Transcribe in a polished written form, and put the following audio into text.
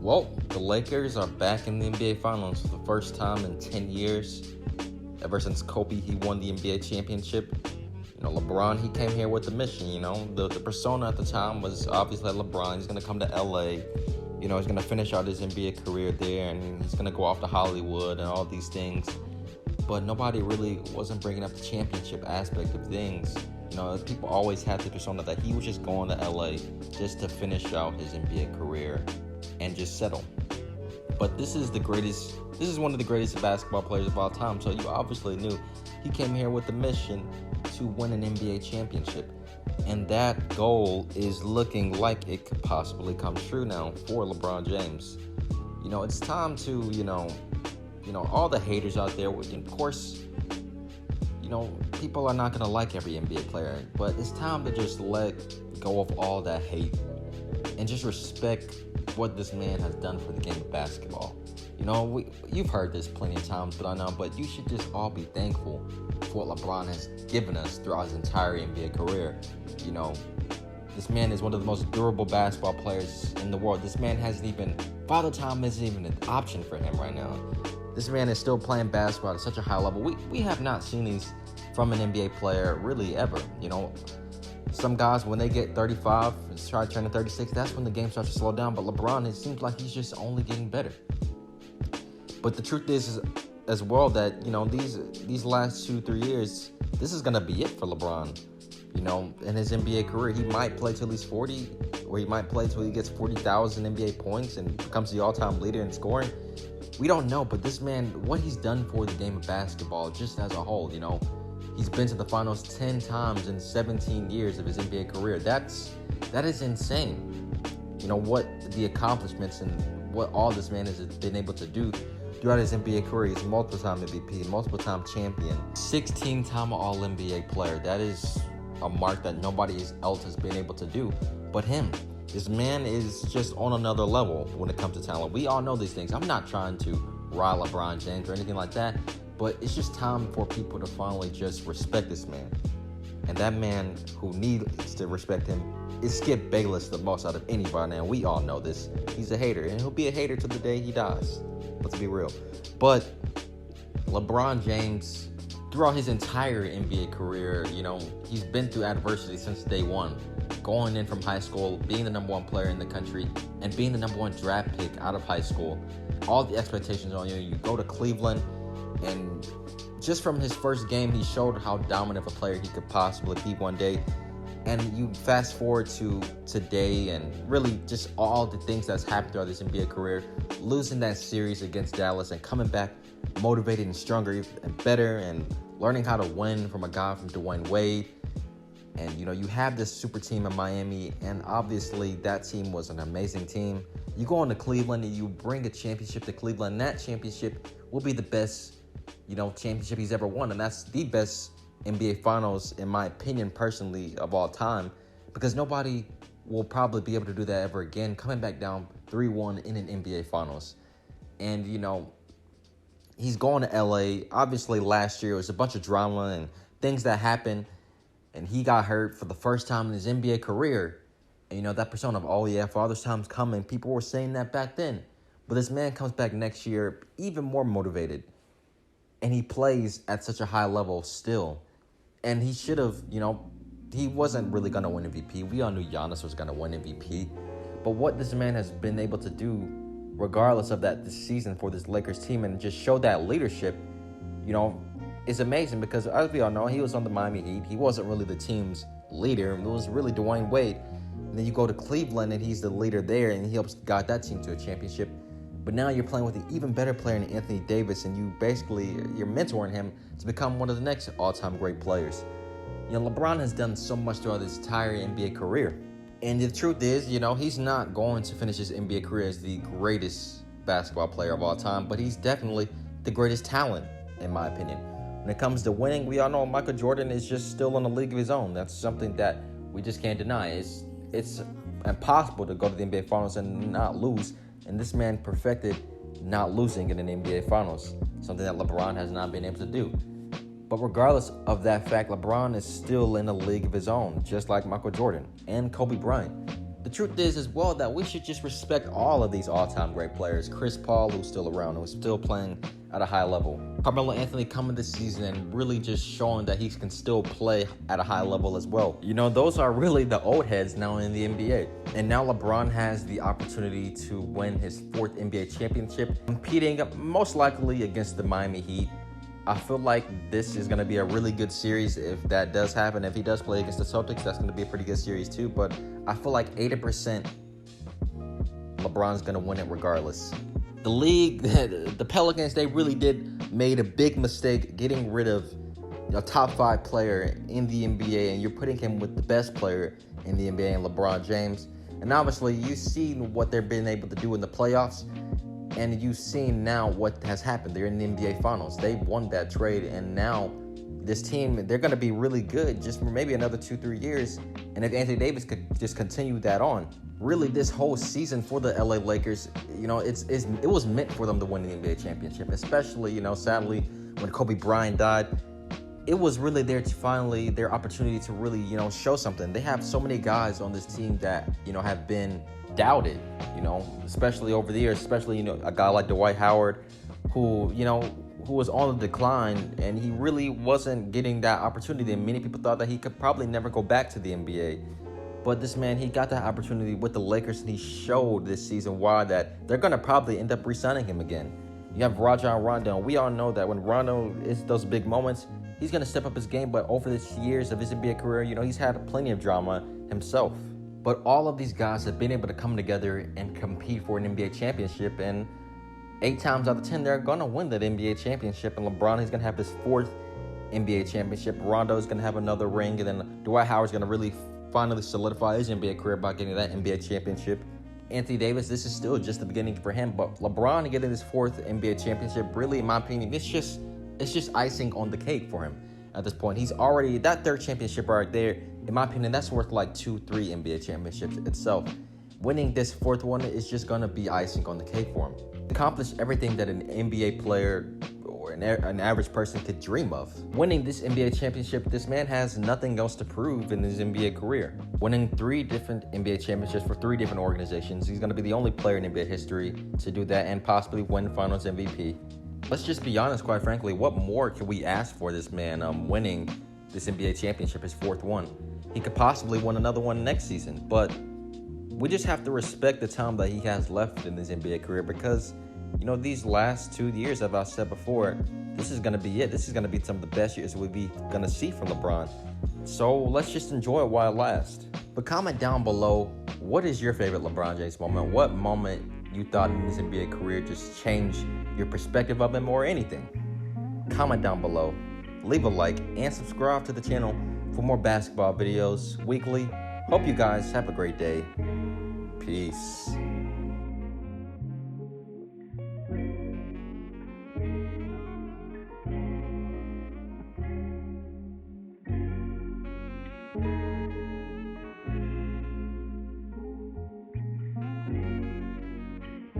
Well, the Lakers are back in the NBA Finals for the first time in 10 years. Ever since Kobe, he won the NBA championship. LeBron, he came here with the mission. The persona at the time was obviously LeBron. He's going to come to LA. He's going to finish out his NBA career there, and he's going to go off to Hollywood and all these things. But nobody really wasn't bringing up the championship aspect of things. People always had the persona that he was just going to LA just to finish out his NBA career and just settle. But this is one of the greatest basketball players of all time, so you obviously knew he came here with the mission to win an NBA championship. And that goal is looking like it could possibly come true now for LeBron James. It's time to, all the haters out there, of course, people are not going to like every NBA player, but it's time to just let go of all that hate and just respect what this man has done for the game of basketball. You've heard this plenty of times, but you should just all be thankful for what LeBron has given us throughout his entire NBA career. This man is one of the most durable basketball players in the world. This man Father Time isn't even an option for him right now. This man is still playing basketball at such a high level. We have not seen these from an NBA player really ever. Some guys, when they get 35 and try turning 36, that's when the game starts to slow down. But LeBron, it seems like he's just only getting better. But the truth is as well that, these last 2-3 years, this is going to be it for LeBron. In his NBA career, he might play till he's 40, or he might play till he gets 40,000 NBA points and becomes the all-time leader in scoring. We don't know, but this man, what he's done for the game of basketball just as a whole, he's been to the finals 10 times in 17 years of his NBA career. That is insane. What the accomplishments and what all this man has been able to do throughout his NBA career. He's multiple-time MVP, multiple-time champion, 16-time All-NBA player. That is a mark that nobody else has been able to do but him. This man is just on another level when it comes to talent. We all know these things. I'm not trying to rile LeBron James or anything like that, but it's just time for people to finally just respect this man. And that man who needs to respect him is Skip Bayless the most out of anybody, and we all know this. He's a hater, and he'll be a hater till the day he dies. Let's be real. But LeBron James, throughout his entire NBA career, he's been through adversity since day one. Going in from high school, being the number one player in the country, and being the number one draft pick out of high school. All the expectations on you. You go to Cleveland, and just from his first game, he showed how dominant of a player he could possibly be one day. And you fast forward to today, and really just all the things that's happened throughout his NBA career, losing that series against Dallas and coming back motivated and stronger and better, and learning how to win from a guy from Dwayne Wade. And, you have this super team in Miami, and obviously that team was an amazing team. You go on to Cleveland, and you bring a championship to Cleveland, and that championship will be the best, championship he's ever won. And that's the best NBA Finals, in my opinion, personally, of all time, because nobody will probably be able to do that ever again, coming back down 3-1 in an NBA Finals. And, he's going to LA. Obviously, last year, it was a bunch of drama and things that happened, and he got hurt for the first time in his NBA career. And, that persona of, oh, yeah, Father's Time's coming. People were saying that back then. But this man comes back next year even more motivated, and he plays at such a high level still. And he should have, he wasn't really going to win MVP. We all knew Giannis was going to win MVP. But what this man has been able to do, regardless of that this season for this Lakers team, and just show that leadership, is amazing, because as we all know, he was on the Miami Heat. He wasn't really the team's leader. It was really Dwayne Wade. And then you go to Cleveland, and he's the leader there, and he helps guide that team to a championship. But now you're playing with an even better player in Anthony Davis, and you're mentoring him to become one of the next all-time great players. LeBron has done so much throughout his entire NBA career. And the truth is, he's not going to finish his NBA career as the greatest basketball player of all time, but he's definitely the greatest talent, in my opinion. When it comes to winning, we all know Michael Jordan is just still in a league of his own. That's something that we just can't deny. It's impossible to go to the NBA Finals and not lose. And this man perfected not losing in an NBA Finals, something that LeBron has not been able to do. But regardless of that fact, LeBron is still in a league of his own, just like Michael Jordan and Kobe Bryant. The truth is as well that we should just respect all of these all-time great players. Chris Paul, who's still around, who's still playing at a high level. Carmelo Anthony coming this season and really just showing that he can still play at a high level as well. You know, those are really the old heads now in the NBA. And now LeBron has the opportunity to win his 4th NBA championship, competing most likely against the Miami Heat. I feel like this is going to be a really good series if that does happen. If he does play against the Celtics, that's going to be a pretty good series too. But I feel like 80% LeBron's going to win it regardless. The league, the Pelicans, they really made a big mistake getting rid of a top 5 player in the NBA, and you're putting him with the best player in the NBA, and LeBron James. And obviously, you've seen what they've been able to do in the playoffs. And you've seen now what has happened. They're in the NBA Finals. They won that trade, and now this team, they're going to be really good just for maybe another 2-3 years. And if Anthony Davis could just continue that on, really this whole season for the LA Lakers, you know, it was meant for them to win the NBA championship. Especially, you know, sadly, when Kobe Bryant died, it was really their opportunity to really, you know, show something. They have so many guys on this team that, you know, have been doubted, you know, especially over the years, especially, you know, a guy like Dwight Howard, who was on the decline, and he really wasn't getting that opportunity. And many people thought that he could probably never go back to the NBA. But this man, he got that opportunity with the Lakers, and he showed this season why that they're going to probably end up re-signing him again. You have Rajon Rondo, and we all know that when Rondo is those big moments, he's going to step up his game. But over the years of his NBA career, you know, he's had plenty of drama himself. But all of these guys have been able to come together and compete for an NBA championship, and 8 times out of 10, they're going to win that NBA championship. And LeBron is going to have his 4th NBA championship. Rondo is going to have another ring, and then Dwight Howard is going to really finally solidify his NBA career by getting that NBA championship. Anthony Davis, this is still just the beginning for him, but LeBron getting his 4th NBA championship, really, in my opinion, it's just icing on the cake for him at this point. He's already, that 3rd championship right there, in my opinion, that's worth like 2-3 NBA championships itself. Winning this 4th one is just going to be icing on the cake for him. Accomplish everything that an NBA player or an average person could dream of. Winning this NBA championship, this man has nothing else to prove in his NBA career. Winning 3 different NBA championships for 3 different organizations, he's going to be the only player in NBA history to do that and possibly win Finals MVP. Let's just be honest, quite frankly, what more can we ask for this man winning this NBA championship, his 4th one? He could possibly win another one next season, but we just have to respect the time that he has left in his NBA career, because, you know, these last 2 years, as I said before, this is going to be it. This is going to be some of the best years we'll be going to see from LeBron. So let's just enjoy it while it lasts. But comment down below, what is your favorite LeBron James moment? What moment you thought in his NBA career just changed your perspective of him, or anything? Comment down below, leave a like, and subscribe to the channel for more basketball videos weekly. Hope you guys have a great day. Peace.